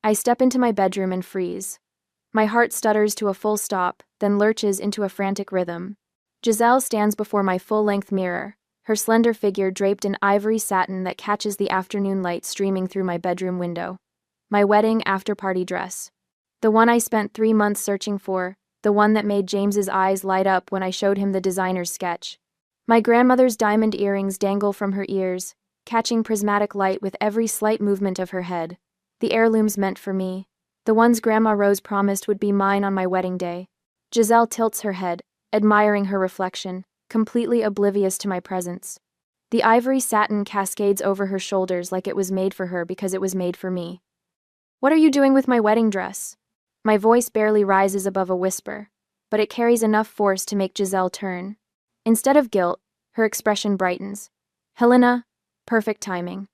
I step into my bedroom and freeze. My heart stutters to a full stop, then lurches into a frantic rhythm. Giselle stands before my full-length mirror, her slender figure draped in ivory satin that catches the afternoon light streaming through my bedroom window. My wedding after-party dress. The one I spent 3 months searching for, the one that made James's eyes light up when I showed him the designer's sketch. My grandmother's diamond earrings dangle from her ears, catching prismatic light with every slight movement of her head. The heirlooms meant for me. The ones Grandma Rose promised would be mine on my wedding day. Giselle tilts her head, admiring her reflection, completely oblivious to my presence. The ivory satin cascades over her shoulders like it was made for her because it was made for me. "What are you doing with my wedding dress?" My voice barely rises above a whisper, but it carries enough force to make Giselle turn. Instead of guilt, her expression brightens. "Helena, perfect timing."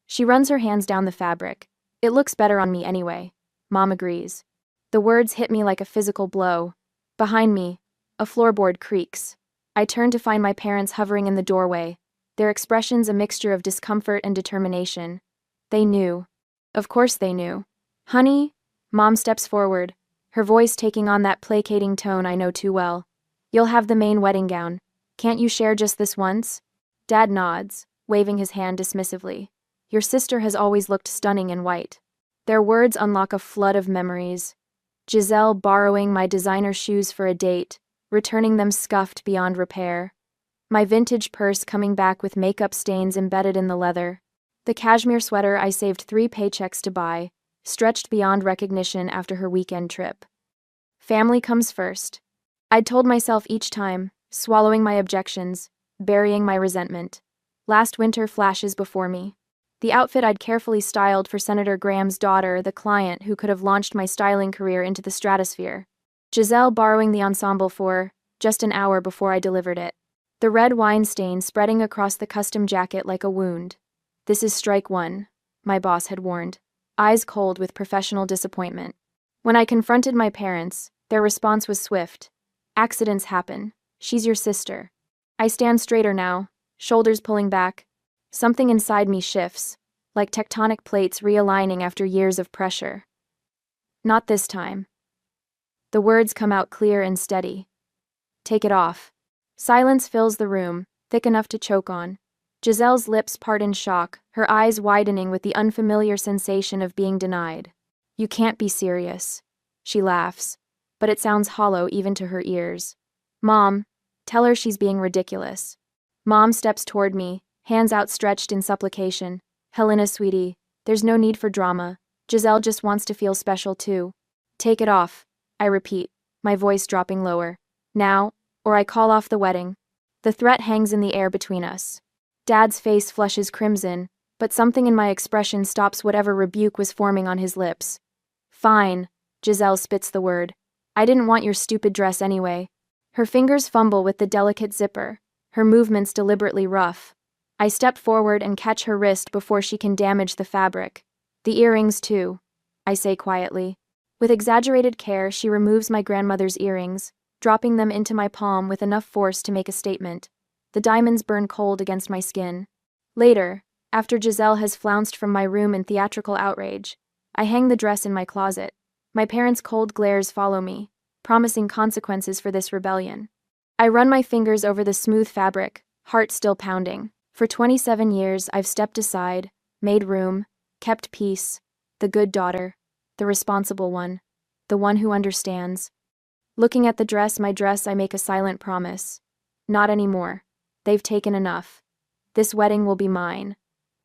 She runs her hands down the fabric. "It looks better on me anyway." Mom agrees. The words hit me like a physical blow. Behind me, a floorboard creaks. I turn to find my parents hovering in the doorway, their expressions a mixture of discomfort and determination. They knew. Of course they knew. "Honey?" Mom steps forward, her voice taking on that placating tone I know too well. "You'll have the main wedding gown. Can't you share just this once?" Dad nods, waving his hand dismissively. "Your sister has always looked stunning in white." Their words unlock a flood of memories. Giselle borrowing my designer shoes for a date, returning them scuffed beyond repair. My vintage purse coming back with makeup stains embedded in the leather. The cashmere sweater I saved 3 paychecks to buy, stretched beyond recognition after her weekend trip. Family comes first. I'd told myself each time, swallowing my objections, burying my resentment. Last winter flashes before me. The outfit I'd carefully styled for Senator Graham's daughter, the client who could have launched my styling career into the stratosphere. Giselle borrowing the ensemble for just an hour before I delivered it. The red wine stain spreading across the custom jacket like a wound. "This is strike one," my boss had warned, eyes cold with professional disappointment. When I confronted my parents, their response was swift. "Accidents happen. She's your sister." I stand straighter now, shoulders pulling back. Something inside me shifts, like tectonic plates realigning after years of pressure. "Not this time." The words come out clear and steady. "Take it off." Silence fills the room, thick enough to choke on. Giselle's lips part in shock, her eyes widening with the unfamiliar sensation of being denied. "You can't be serious." She laughs, but it sounds hollow even to her ears. "Mom, tell her she's being ridiculous." Mom steps toward me, hands outstretched in supplication. "Helena, sweetie, there's no need for drama. Giselle just wants to feel special too." "Take it off," I repeat, my voice dropping lower. "Now, or I call off the wedding." The threat hangs in the air between us. Dad's face flushes crimson, but something in my expression stops whatever rebuke was forming on his lips. "Fine," Giselle spits the word. "I didn't want your stupid dress anyway." Her fingers fumble with the delicate zipper, her movements deliberately rough. I step forward and catch her wrist before she can damage the fabric. "The earrings, too," I say quietly. With exaggerated care, she removes my grandmother's earrings, dropping them into my palm with enough force to make a statement. The diamonds burn cold against my skin. Later, after Giselle has flounced from my room in theatrical outrage, I hang the dress in my closet. My parents' cold glares follow me, promising consequences for this rebellion. I run my fingers over the smooth fabric, heart still pounding. For 27 years, I've stepped aside, made room, kept peace, the good daughter, the responsible one, the one who understands. Looking at my dress, I make a silent promise. Not anymore. They've taken enough. This wedding will be mine,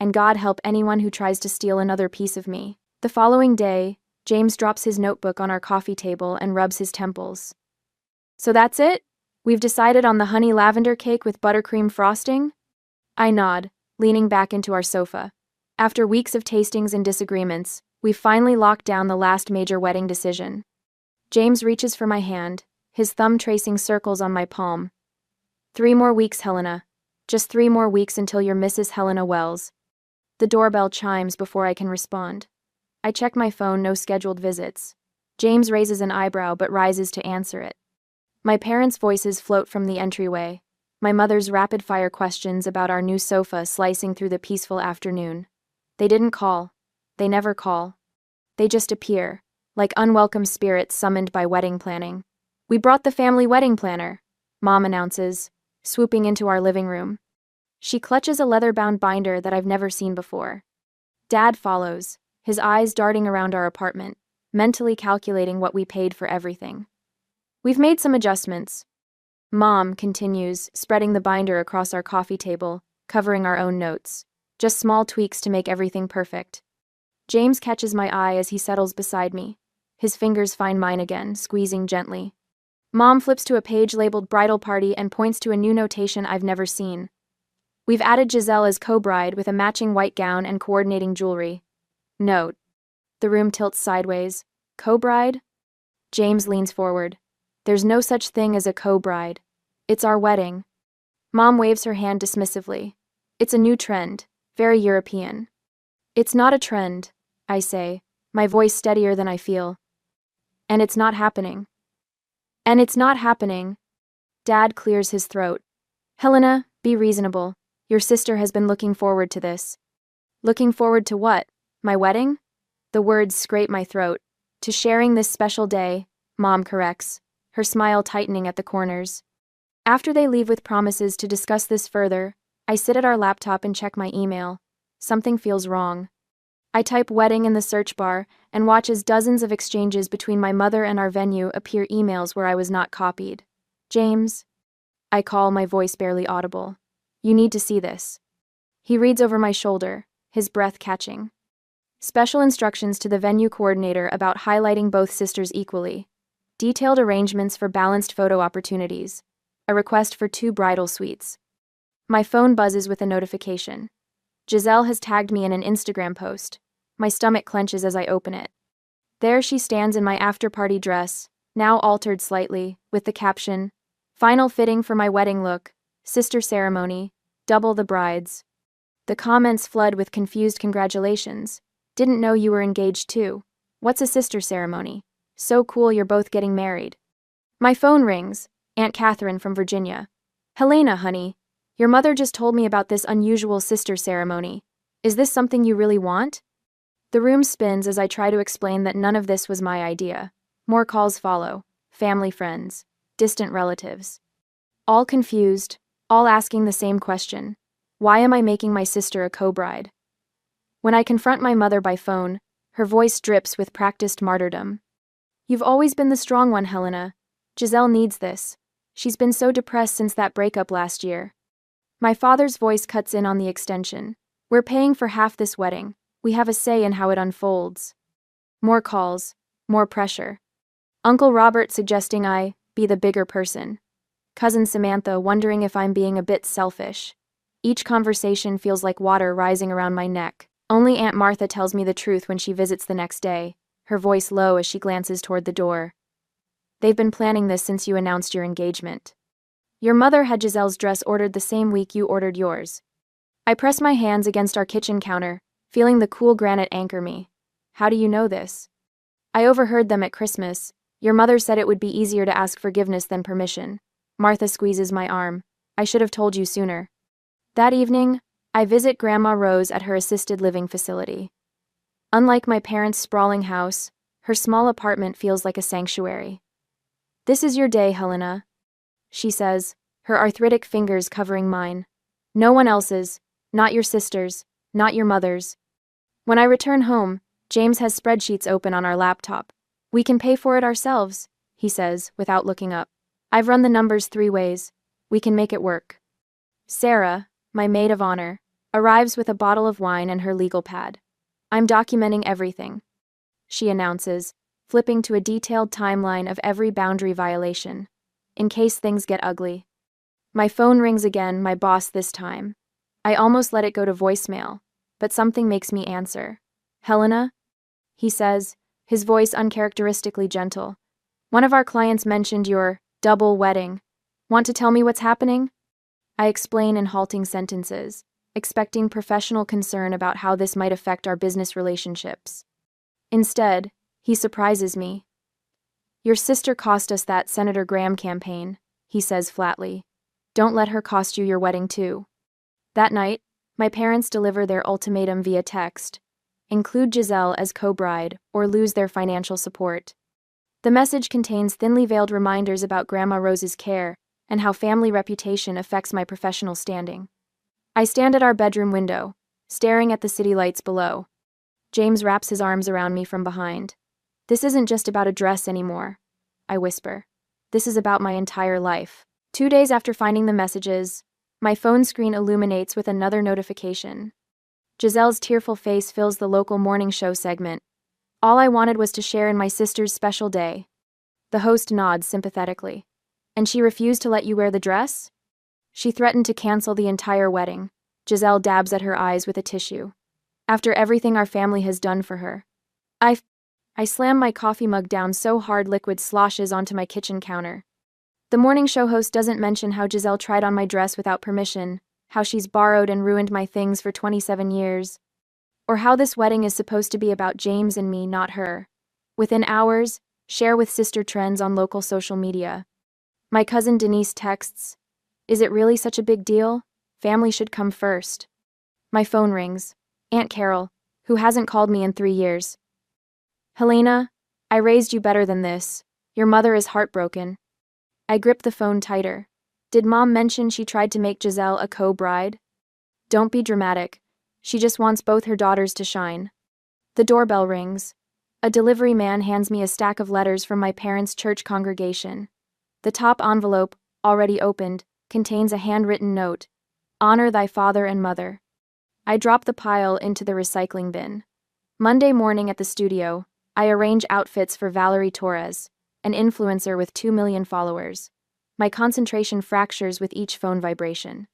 and God help anyone who tries to steal another piece of me. The following day, James drops his notebook on our coffee table and rubs his temples. "So that's it? We've decided on the honey lavender cake with buttercream frosting?" I nod, leaning back into our sofa. After weeks of tastings and disagreements, we've finally locked down the last major wedding decision. James reaches for my hand, his thumb tracing circles on my palm. 3 more weeks, Helena. Just 3 more weeks until you're Mrs. Helena Wells." The doorbell chimes before I can respond. I check my phone, no scheduled visits. James raises an eyebrow but rises to answer it. My parents' voices float from the entryway, my mother's rapid-fire questions about our new sofa slicing through the peaceful afternoon. They didn't call. They never call. They just appear, like unwelcome spirits summoned by wedding planning. "We brought the family wedding planner," Mom announces, swooping into our living room. She clutches a leather-bound binder that I've never seen before. Dad follows, his eyes darting around our apartment, mentally calculating what we paid for everything. "We've made some adjustments," Mom continues, spreading the binder across our coffee table, covering our own notes. "Just small tweaks to make everything perfect." James catches my eye as he settles beside me. His fingers find mine again, squeezing gently. Mom flips to a page labeled Bridal Party and points to a new notation I've never seen. "We've added Giselle as co-bride with a matching white gown and coordinating jewelry." Note. The room tilts sideways. "Co-bride?" James leans forward. "There's no such thing as a co-bride. It's our wedding." Mom waves her hand dismissively. "It's a new trend, very European." "It's not a trend," I say, my voice steadier than I feel. "And it's not happening." "And it's not happening." Dad clears his throat. "Helena, be reasonable. Your sister has been looking forward to this." "Looking forward to what? My wedding?" The words scrape my throat. "To sharing this special day," Mom corrects, her smile tightening at the corners. After they leave with promises to discuss this further, I sit at our laptop and check my email. Something feels wrong. I type "wedding" in the search bar and watch as dozens of exchanges between my mother and our venue appear emails where I was not copied. "James?" I call, my voice barely audible. "You need to see this." He reads over my shoulder, his breath catching. "Special instructions to the venue coordinator about highlighting both sisters equally. Detailed arrangements for balanced photo opportunities. A request for 2 bridal suites." My phone buzzes with a notification. Giselle has tagged me in an Instagram post. My stomach clenches as I open it. There she stands in my after-party dress, now altered slightly, with the caption, "Final fitting for my wedding look, sister ceremony, double the brides." The comments flood with confused congratulations. "Didn't know you were engaged too. What's a sister ceremony? So cool you're both getting married." My phone rings, Aunt Catherine from Virginia. "Helena, honey, your mother just told me about this unusual sister ceremony. Is this something you really want?" The room spins as I try to explain that none of this was my idea. More calls follow, family friends, distant relatives. All confused, all asking the same question. Why am I making my sister a co-bride? When I confront my mother by phone, her voice drips with practiced martyrdom. "You've always been the strong one, Helena. Giselle needs this. She's been so depressed since that breakup last year." My father's voice cuts in on the extension. "We're paying for half this wedding. We have a say in how it unfolds." More calls, more pressure. Uncle Robert suggesting I be the bigger person. Cousin Samantha wondering if I'm being a bit selfish. Each conversation feels like water rising around my neck. Only Aunt Martha tells me the truth when she visits the next day, her voice low as she glances toward the door. "They've been planning this since you announced your engagement. Your mother had Giselle's dress ordered the same week you ordered yours." I press my hands against our kitchen counter, feeling the cool granite anchor me. "How do you know this?" "I overheard them at Christmas. Your mother said it would be easier to ask forgiveness than permission." Martha squeezes my arm. "I should have told you sooner." That evening, I visit Grandma Rose at her assisted living facility. Unlike my parents' sprawling house, her small apartment feels like a sanctuary. "This is your day, Helena," she says, her arthritic fingers covering mine. "No one else's, not your sister's, not your mother's." When I return home, James has spreadsheets open on our laptop. "We can pay for it ourselves," he says, without looking up. "I've run the numbers 3 ways. We can make it work." Sarah, my maid of honor, arrives with a bottle of wine and her legal pad. "I'm documenting everything," she announces, flipping to a detailed timeline of every boundary violation, in case things get ugly. My phone rings again, my boss this time. I almost let it go to voicemail, but something makes me answer. "Helena?" he says, his voice uncharacteristically gentle. "One of our clients mentioned your double wedding. Want to tell me what's happening?" I explain in halting sentences, expecting professional concern about how this might affect our business relationships. Instead, he surprises me. "Your sister cost us that Senator Graham campaign," he says flatly. "Don't let her cost you your wedding too." That night, my parents deliver their ultimatum via text. Include Giselle as co-bride, or lose their financial support. The message contains thinly veiled reminders about Grandma Rose's care and how family reputation affects my professional standing. I stand at our bedroom window, staring at the city lights below. James wraps his arms around me from behind. "This isn't just about a dress anymore," I whisper. "This is about my entire life." 2 days after finding the messages, my phone screen illuminates with another notification. Giselle's tearful face fills the local morning show segment. All I wanted was to share in my sister's special day. The host nods sympathetically. "And she refused to let you wear the dress?" "She threatened to cancel the entire wedding." Giselle dabs at her eyes with a tissue. "After everything our family has done for her." I slam my coffee mug down so hard liquid sloshes onto my kitchen counter. The morning show host doesn't mention how Giselle tried on my dress without permission, how she's borrowed and ruined my things for 27 years, or how this wedding is supposed to be about James and me, not her. Within hours, share with sister trends on local social media. My cousin Denise texts, "Is it really such a big deal? Family should come first." My phone rings. Aunt Carol, who hasn't called me in 3 years. "Helena, I raised you better than this. Your mother is heartbroken." I grip the phone tighter. Did Mom mention she tried to make Giselle a co-bride? Don't be dramatic. She just wants both her daughters to shine. The doorbell rings. A delivery man hands me a stack of letters from my parents' church congregation. The top envelope, already opened, contains a handwritten note. "Honor thy father and mother." I drop the pile into the recycling bin. Monday morning at the studio, I arrange outfits for Valerie Torres, an influencer with 2 million followers. My concentration fractures with each phone vibration.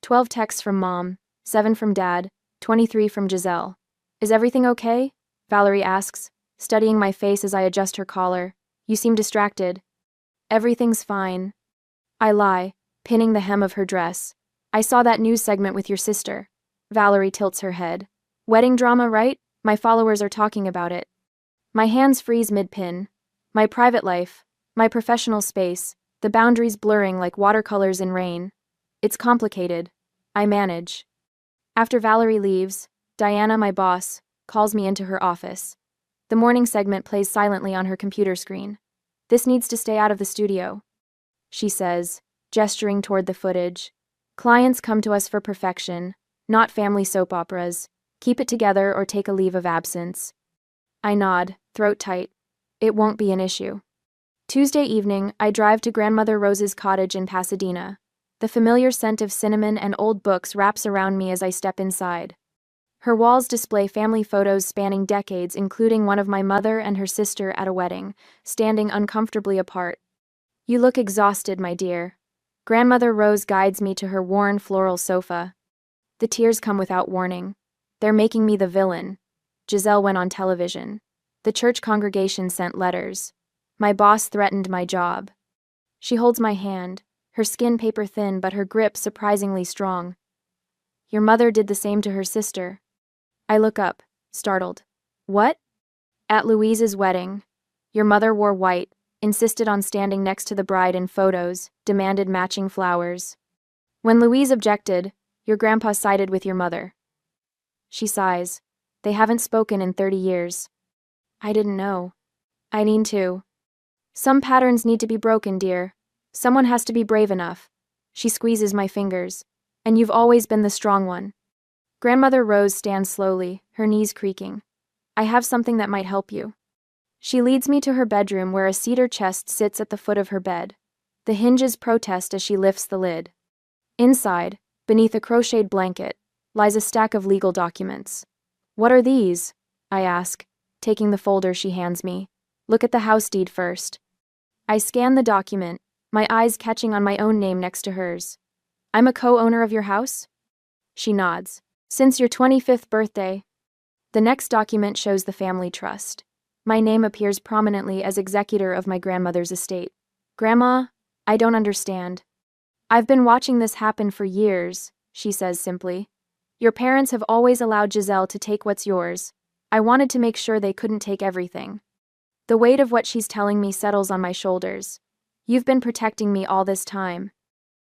12 texts from Mom, 7 from Dad, 23 from Giselle. "Is everything okay?" Valerie asks, studying my face as I adjust her collar. "You seem distracted." "Everything's fine." I lie, pinning the hem of her dress. "I saw that news segment with your sister." Valerie tilts her head. "Wedding drama, right? My followers are talking about it." My hands freeze mid-pin. My private life, my professional space, the boundaries blurring like watercolors in rain. It's complicated. I manage. After Valerie leaves, Diana, my boss, calls me into her office. The morning segment plays silently on her computer screen. "This needs to stay out of the studio," she says, gesturing toward the footage. "Clients come to us for perfection, not family soap operas. Keep it together or take a leave of absence." I nod, throat tight. It won't be an issue. Tuesday evening, I drive to Grandmother Rose's cottage in Pasadena. The familiar scent of cinnamon and old books wraps around me as I step inside. Her walls display family photos spanning decades, including one of my mother and her sister at a wedding, standing uncomfortably apart. "You look exhausted, my dear." Grandmother Rose guides me to her worn floral sofa. The tears come without warning. "They're making me the villain." Giselle went on television. The church congregation sent letters. My boss threatened my job. She holds my hand, her skin paper thin but her grip surprisingly strong. "Your mother did the same to her sister." I look up, startled. "What?" "At Louise's wedding. Your mother wore white, insisted on standing next to the bride in photos, demanded matching flowers. When Louise objected, your grandpa sided with your mother." She sighs. "They haven't spoken in 30 years. I didn't know. I need to. Some patterns need to be broken, dear. Someone has to be brave enough." She squeezes my fingers. "And you've always been the strong one." Grandmother Rose stands slowly, her knees creaking. "I have something that might help you." She leads me to her bedroom where a cedar chest sits at the foot of her bed. The hinges protest as she lifts the lid. Inside, beneath a crocheted blanket, lies a stack of legal documents. "What are these?" I ask, taking the folder she hands me. "Look at the house deed first." I scan the document, my eyes catching on my own name next to hers. "I'm a co-owner of your house?" She nods. "Since your 25th birthday." The next document shows the family trust. My name appears prominently as executor of my grandmother's estate. "Grandma, I don't understand." "I've been watching this happen for years," she says simply. "Your parents have always allowed Giselle to take what's yours. I wanted to make sure they couldn't take everything." The weight of what she's telling me settles on my shoulders. "You've been protecting me all this time.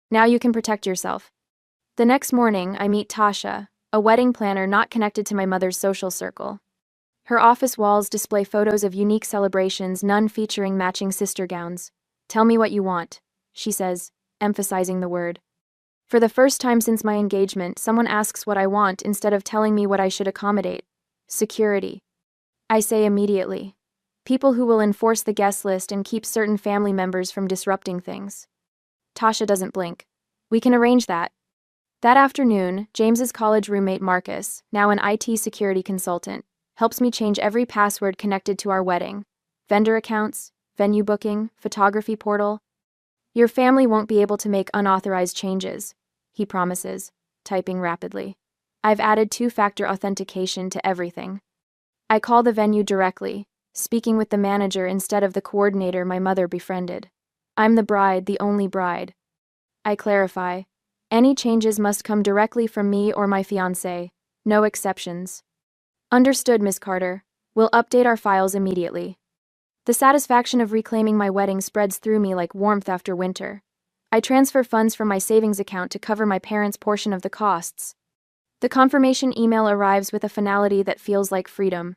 Now you can protect yourself." The next morning, I meet Tasha, a wedding planner not connected to my mother's social circle. Her office walls display photos of unique celebrations, none featuring matching sister gowns. Tell me what you want, she says, emphasizing the word. For the first time since my engagement, someone asks what I want instead of telling me what I should accommodate. Security. I say immediately. People who will enforce the guest list and keep certain family members from disrupting things. Tasha doesn't blink. We can arrange that. That afternoon, James's college roommate Marcus, now an IT security consultant, helps me change every password connected to our wedding. Vendor accounts, venue booking, photography portal. Your family won't be able to make unauthorized changes, he promises, typing rapidly. I've added two-factor authentication to everything. I call the venue directly, speaking with the manager instead of the coordinator my mother befriended. I'm the bride, the only bride. I clarify. Any changes must come directly from me or my fiancé. No exceptions. Understood, Miss Carter. We'll update our files immediately. The satisfaction of reclaiming my wedding spreads through me like warmth after winter. I transfer funds from my savings account to cover my parents' portion of the costs. The confirmation email arrives with a finality that feels like freedom.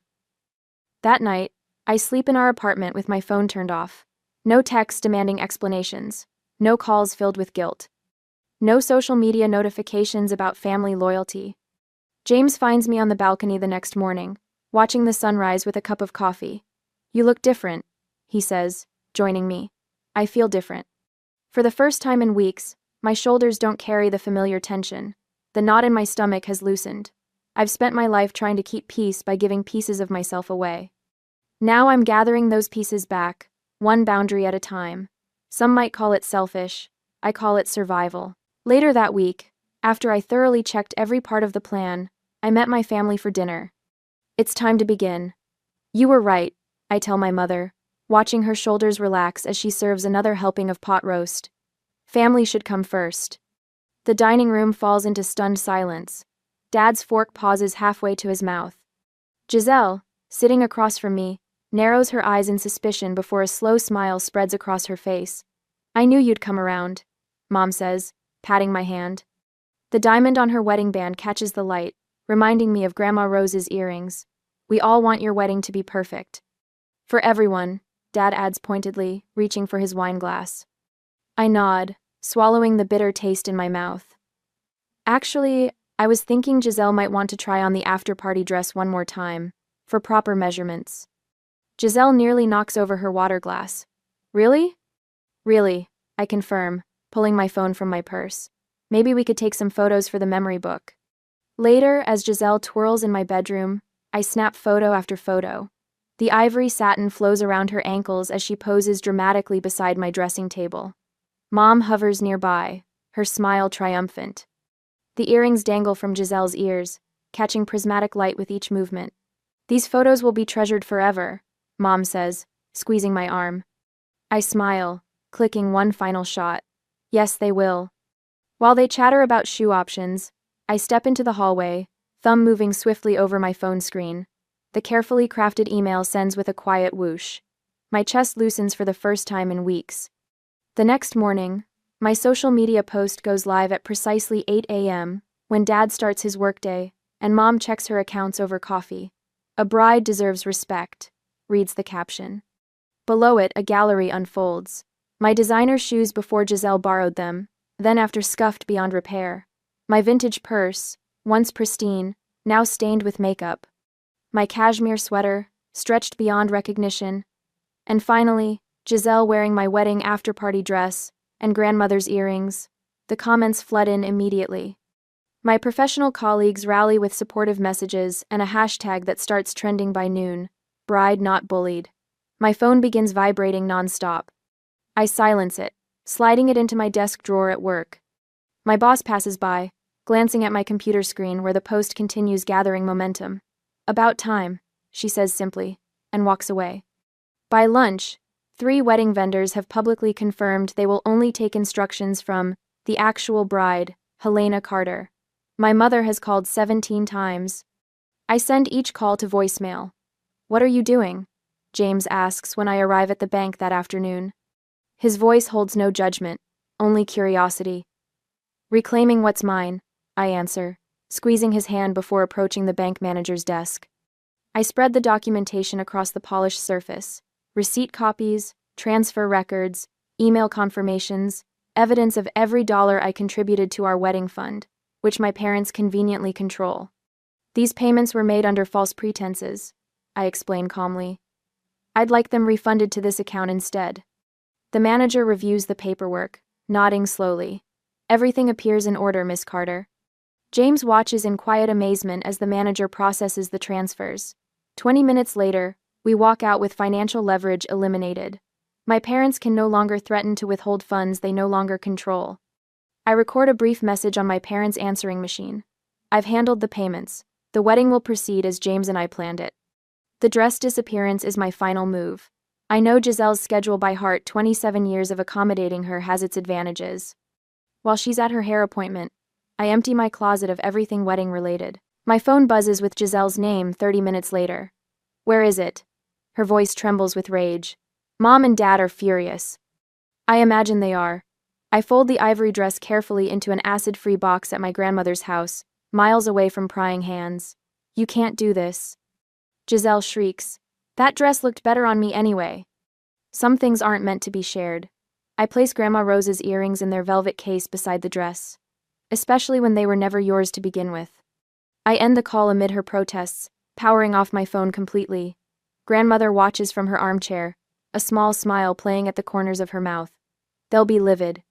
That night, I sleep in our apartment with my phone turned off. No texts demanding explanations. No calls filled with guilt. No social media notifications about family loyalty. James finds me on the balcony the next morning, watching the sunrise with a cup of coffee. You look different, he says, joining me. I feel different. For the first time in weeks, my shoulders don't carry the familiar tension. The knot in my stomach has loosened. I've spent my life trying to keep peace by giving pieces of myself away. Now I'm gathering those pieces back, one boundary at a time. Some might call it selfish. I call it survival. Later that week, after I thoroughly checked every part of the plan, I met my family for dinner. It's time to begin. You were right, I tell my mother, watching her shoulders relax as she serves another helping of pot roast. Family should come first. The dining room falls into stunned silence. Dad's fork pauses halfway to his mouth. Giselle, sitting across from me, narrows her eyes in suspicion before a slow smile spreads across her face. I knew you'd come around, Mom says, patting my hand. The diamond on her wedding band catches the light, reminding me of Grandma Rose's earrings. We all want your wedding to be perfect. For everyone, Dad adds pointedly, reaching for his wine glass. I nod, swallowing the bitter taste in my mouth. Actually, I was thinking Giselle might want to try on the after-party dress one more time, for proper measurements. Giselle nearly knocks over her water glass. Really? Really, I confirm, pulling my phone from my purse. Maybe we could take some photos for the memory book. Later, as Giselle twirls in my bedroom, I snap photo after photo. The ivory satin flows around her ankles as she poses dramatically beside my dressing table. Mom hovers nearby, her smile triumphant. The earrings dangle from Giselle's ears, catching prismatic light with each movement. These photos will be treasured forever, Mom says, squeezing my arm. I smile, clicking one final shot. Yes, they will. While they chatter about shoe options, I step into the hallway, thumb moving swiftly over my phone screen. The carefully crafted email sends with a quiet whoosh. My chest loosens for the first time in weeks. The next morning, my social media post goes live at precisely 8 a.m., when Dad starts his workday, and Mom checks her accounts over coffee. A bride deserves respect, reads the caption. Below it, a gallery unfolds. My designer shoes before Giselle borrowed them, then after scuffed beyond repair. My vintage purse, once pristine, now stained with makeup. My cashmere sweater, stretched beyond recognition. And finally, Giselle wearing my wedding after-party dress, and grandmother's earrings. The comments flood in immediately. My professional colleagues rally with supportive messages and a hashtag that starts trending by noon. Bride not bullied. My phone begins vibrating non-stop. I silence it, sliding it into my desk drawer at work. My boss passes by, glancing at my computer screen where the post continues gathering momentum. About time, she says simply, and walks away. By lunch, 3 wedding vendors have publicly confirmed they will only take instructions from the actual bride, Helena Carter. My mother has called 17 times. I send each call to voicemail. What are you doing? James asks when I arrive at the bank that afternoon. His voice holds no judgment, only curiosity. Reclaiming what's mine, I answer, squeezing his hand before approaching the bank manager's desk. I spread the documentation across the polished surface: receipt copies, transfer records, email confirmations, evidence of every dollar I contributed to our wedding fund, which my parents conveniently control. These payments were made under false pretenses, I explained calmly. I'd like them refunded to this account instead. The manager reviews the paperwork, nodding slowly. Everything appears in order, Miss Carter. James watches in quiet amazement as the manager processes the transfers. 20 minutes later, we walk out with financial leverage eliminated. My parents can no longer threaten to withhold funds they no longer control. I record a brief message on my parents' answering machine. I've handled the payments. The wedding will proceed as James and I planned it. The dress disappearance is my final move. I know Giselle's schedule by heart. 27 years of accommodating her has its advantages. While she's at her hair appointment, I empty my closet of everything wedding related. My phone buzzes with Giselle's name 30 minutes later. Where is it? Her voice trembles with rage. Mom and Dad are furious. I imagine they are. I fold the ivory dress carefully into an acid-free box at my grandmother's house, miles away from prying hands. You can't do this. Giselle shrieks. That dress looked better on me anyway. Some things aren't meant to be shared. I place Grandma Rose's earrings in their velvet case beside the dress, especially when they were never yours to begin with. I end the call amid her protests, powering off my phone completely. Grandmother watches from her armchair, a small smile playing at the corners of her mouth. They'll be livid,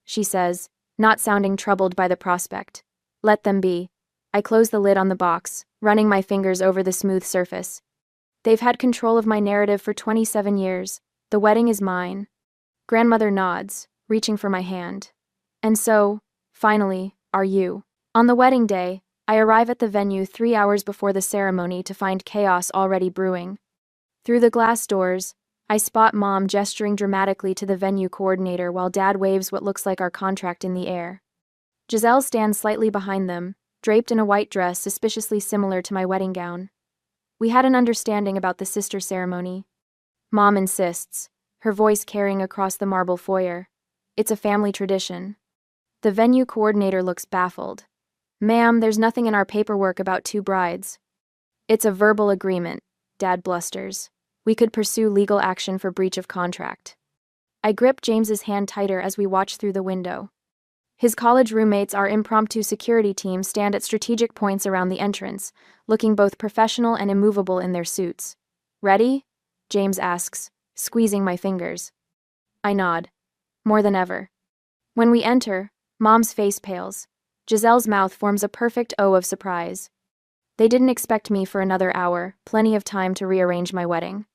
she says, not sounding troubled by the prospect. Let them be. I close the lid on the box, running my fingers over the smooth surface. They've had control of my narrative for 27 years. The wedding is mine. Grandmother nods, reaching for my hand. And so, finally, are you. On the wedding day, I arrive at the venue 3 hours before the ceremony to find chaos already brewing. Through the glass doors, I spot Mom gesturing dramatically to the venue coordinator while Dad waves what looks like our contract in the air. Giselle stands slightly behind them, draped in a white dress suspiciously similar to my wedding gown. We had an understanding about the sister ceremony. Mom insists, her voice carrying across the marble foyer. It's a family tradition. The venue coordinator looks baffled. Ma'am, there's nothing in our paperwork about 2 brides. It's a verbal agreement, Dad blusters. We could pursue legal action for breach of contract. I grip James's hand tighter as we watch through the window. His college roommates, our impromptu security team, stand at strategic points around the entrance, looking both professional and immovable in their suits. Ready? James asks, squeezing my fingers. I nod. More than ever. When we enter, Mom's face pales. Giselle's mouth forms a perfect O of surprise. They didn't expect me for another hour, plenty of time to rearrange my wedding.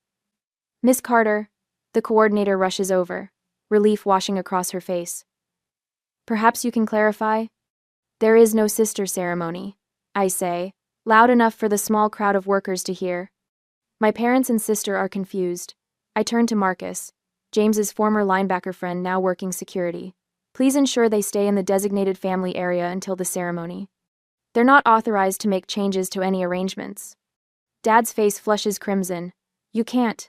Miss Carter, the coordinator rushes over, relief washing across her face. Perhaps you can clarify? There is no sister ceremony, I say, loud enough for the small crowd of workers to hear. My parents and sister are confused. I turn to Marcus, James's former linebacker friend now working security. Please ensure they stay in the designated family area until the ceremony. They're not authorized to make changes to any arrangements. Dad's face flushes crimson. You can't.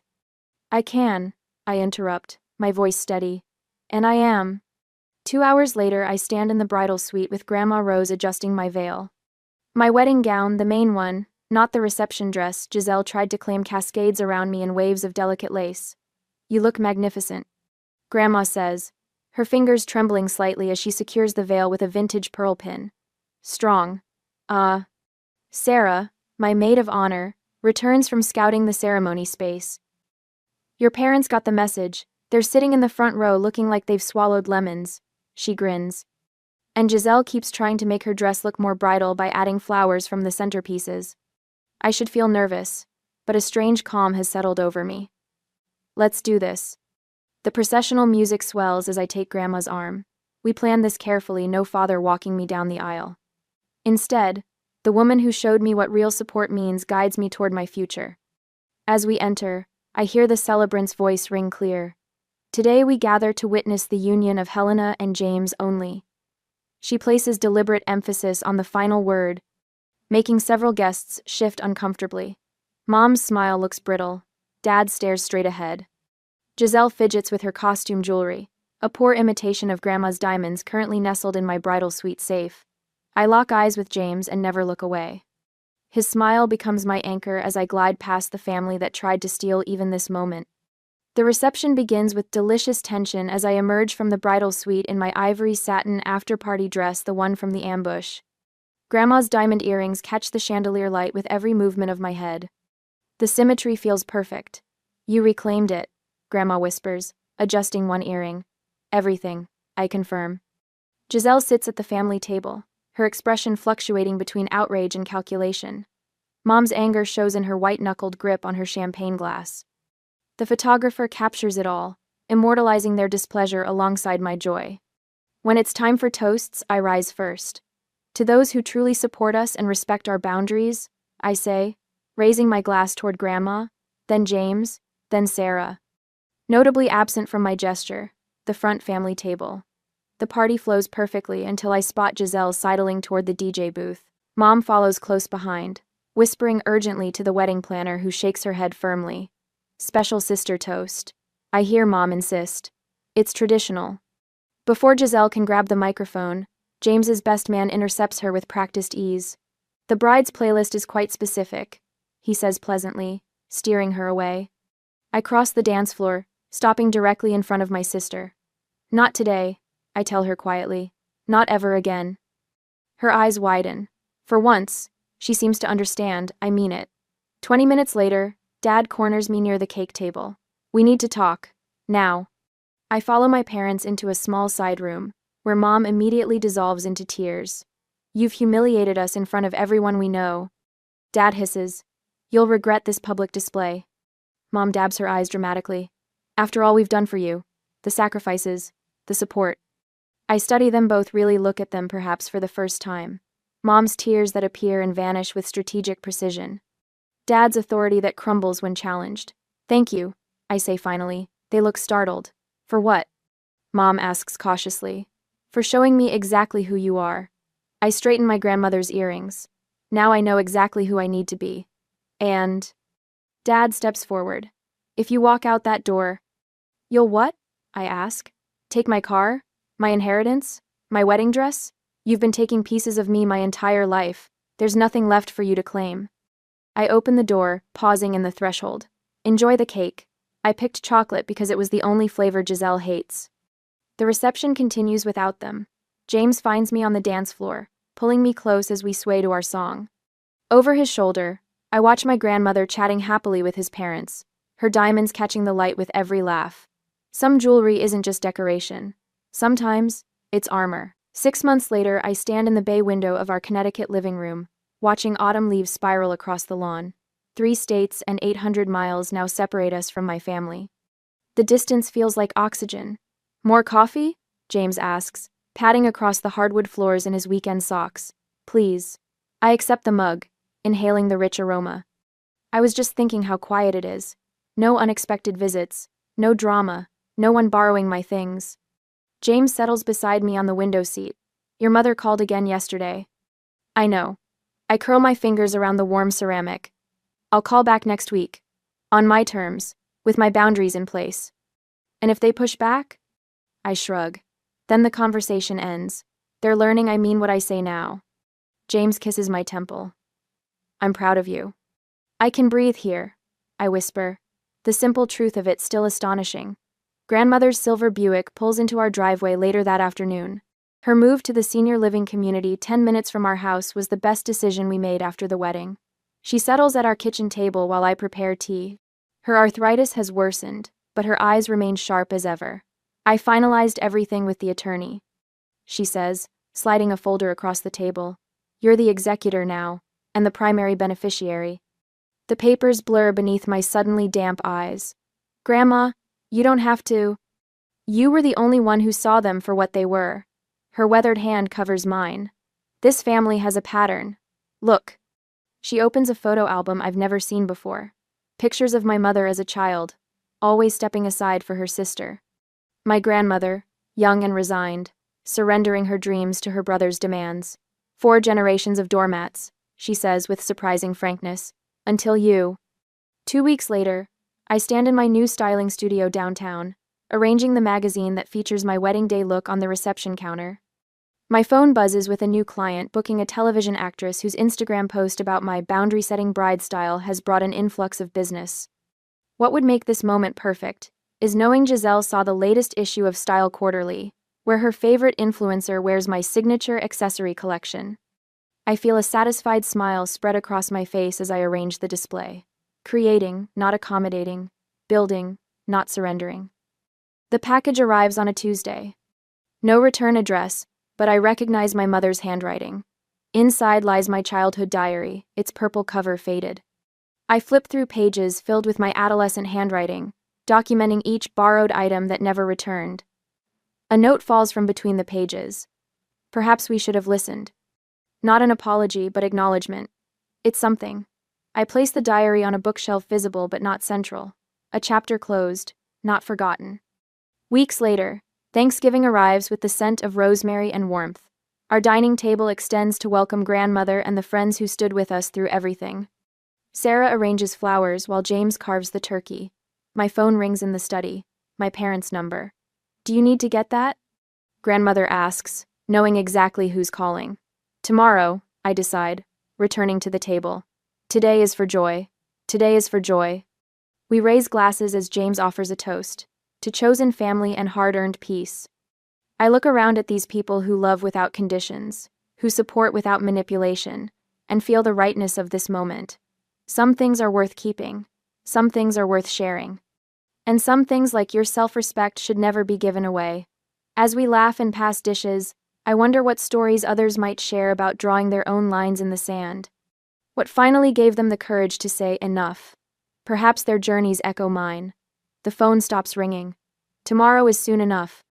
I can, I interrupt, my voice steady. And I am. 2 hours later, I stand in the bridal suite with Grandma Rose adjusting my veil. My wedding gown, the main one, not the reception dress, Giselle tried to claim, cascades around me in waves of delicate lace. You look magnificent, Grandma says, her fingers trembling slightly as she secures the veil with a vintage pearl pin. Strong. Sarah, my maid of honor, returns from scouting the ceremony space. Your parents got the message. They're sitting in the front row looking like they've swallowed lemons. She grins. And Giselle keeps trying to make her dress look more bridal by adding flowers from the centerpieces. I should feel nervous, but a strange calm has settled over me. Let's do this. The processional music swells as I take Grandma's arm. We plan this carefully, no father walking me down the aisle. Instead, the woman who showed me what real support means guides me toward my future. As we enter, I hear the celebrant's voice ring clear. Today we gather to witness the union of Helena and James only. She places deliberate emphasis on the final word, making several guests shift uncomfortably. Mom's smile looks brittle. Dad stares straight ahead. Giselle fidgets with her costume jewelry, a poor imitation of Grandma's diamonds currently nestled in my bridal suite safe. I lock eyes with James and never look away. His smile becomes my anchor as I glide past the family that tried to steal even this moment. The reception begins with delicious tension as I emerge from the bridal suite in my ivory satin after-party dress, the one from the ambush. Grandma's diamond earrings catch the chandelier light with every movement of my head. The symmetry feels perfect. You reclaimed it, Grandma whispers, adjusting one earring. Everything, I confirm. Giselle sits at the family table, her expression fluctuating between outrage and calculation. Mom's anger shows in her white-knuckled grip on her champagne glass. The photographer captures it all, immortalizing their displeasure alongside my joy. When it's time for toasts, I rise first. To those who truly support us and respect our boundaries, I say, raising my glass toward Grandma, then James, then Sarah. Notably absent from my gesture, the front family table. The party flows perfectly until I spot Giselle sidling toward the DJ booth. Mom follows close behind, whispering urgently to the wedding planner who shakes her head firmly. Special sister toast. I hear Mom insist. It's traditional. Before Giselle can grab the microphone, James's best man intercepts her with practiced ease. The bride's playlist is quite specific, he says pleasantly, steering her away. I cross the dance floor, stopping directly in front of my sister. Not today, I tell her quietly. Not ever again. Her eyes widen. For once, she seems to understand, I mean it. 20 minutes later, Dad corners me near the cake table. We need to talk. Now. I follow my parents into a small side room, where Mom immediately dissolves into tears. You've humiliated us in front of everyone we know. Dad hisses. You'll regret this public display. Mom dabs her eyes dramatically. After all we've done for you, the sacrifices, the support. I study them both, really look at them perhaps for the first time. Mom's tears that appear and vanish with strategic precision. Dad's authority that crumbles when challenged. Thank you, I say finally. They look startled. For what? Mom asks cautiously. For showing me exactly who you are. I straighten my grandmother's earrings. Now I know exactly who I need to be. And... Dad steps forward. If you walk out that door... You'll what? I ask. Take my car? My inheritance? My wedding dress? You've been taking pieces of me my entire life. There's nothing left for you to claim. I open the door, pausing in the threshold. Enjoy the cake. I picked chocolate because it was the only flavor Giselle hates. The reception continues without them. James finds me on the dance floor, pulling me close as we sway to our song. Over his shoulder, I watch my grandmother chatting happily with his parents, her diamonds catching the light with every laugh. Some jewelry isn't just decoration. Sometimes, it's armor. 6 months later, I stand in the bay window of our Connecticut living room, watching autumn leaves spiral across the lawn. 3 states and 800 miles now separate us from my family. The distance feels like oxygen. More coffee? James asks, patting across the hardwood floors in his weekend socks. Please. I accept the mug, inhaling the rich aroma. I was just thinking how quiet it is. No unexpected visits, no drama, no one borrowing my things. James settles beside me on the window seat. Your mother called again yesterday. I know. I curl my fingers around the warm ceramic. I'll call back next week. On my terms, with my boundaries in place. And if they push back? I shrug. Then the conversation ends. They're learning I mean what I say now. James kisses my temple. I'm proud of you. I can breathe here, I whisper, the simple truth of it still astonishing. Grandmother's silver Buick pulls into our driveway later that afternoon. Her move to the senior living community 10 minutes from our house was the best decision we made after the wedding. She settles at our kitchen table while I prepare tea. Her arthritis has worsened, but her eyes remain sharp as ever. I finalized everything with the attorney, she says, sliding a folder across the table. You're the executor now, and the primary beneficiary. The papers blur beneath my suddenly damp eyes. Grandma, you don't have to. You were the only one who saw them for what they were. Her weathered hand covers mine. This family has a pattern. Look. She opens a photo album I've never seen before. Pictures of my mother as a child, always stepping aside for her sister. My grandmother, young and resigned, surrendering her dreams to her brother's demands. 4 generations of doormats, she says with surprising frankness. Until you. 2 weeks later, I stand in my new styling studio downtown, arranging the magazine that features my wedding day look on the reception counter. My phone buzzes with a new client booking a television actress whose Instagram post about my boundary-setting bride style has brought an influx of business. What would make this moment perfect is knowing Giselle saw the latest issue of Style Quarterly, where her favorite influencer wears my signature accessory collection. I feel a satisfied smile spread across my face as I arrange the display. Creating, not accommodating. Building, not surrendering. The package arrives on a Tuesday. No return address, but I recognize my mother's handwriting. Inside lies my childhood diary, its purple cover faded. I flip through pages filled with my adolescent handwriting, documenting each borrowed item that never returned. A note falls from between the pages. Perhaps we should have listened. Not an apology, but acknowledgement. It's something. I place the diary on a bookshelf visible but not central. A chapter closed, not forgotten. Weeks later, Thanksgiving arrives with the scent of rosemary and warmth. Our dining table extends to welcome grandmother and the friends who stood with us through everything. Sarah arranges flowers while James carves the turkey. My phone rings in the study. My parents' number. "Do you need to get that?" Grandmother asks, knowing exactly who's calling. "Tomorrow," I decide, returning to the table. Today is for joy. Today is for joy. We raise glasses as James offers a toast. To chosen family and hard-earned peace. I look around at these people who love without conditions, who support without manipulation, and feel the rightness of this moment. Some things are worth keeping. Some things are worth sharing. And some things like your self-respect should never be given away. As we laugh and pass dishes, I wonder what stories others might share about drawing their own lines in the sand. What finally gave them the courage to say enough? Perhaps their journeys echo mine. The phone stops ringing. Tomorrow is soon enough.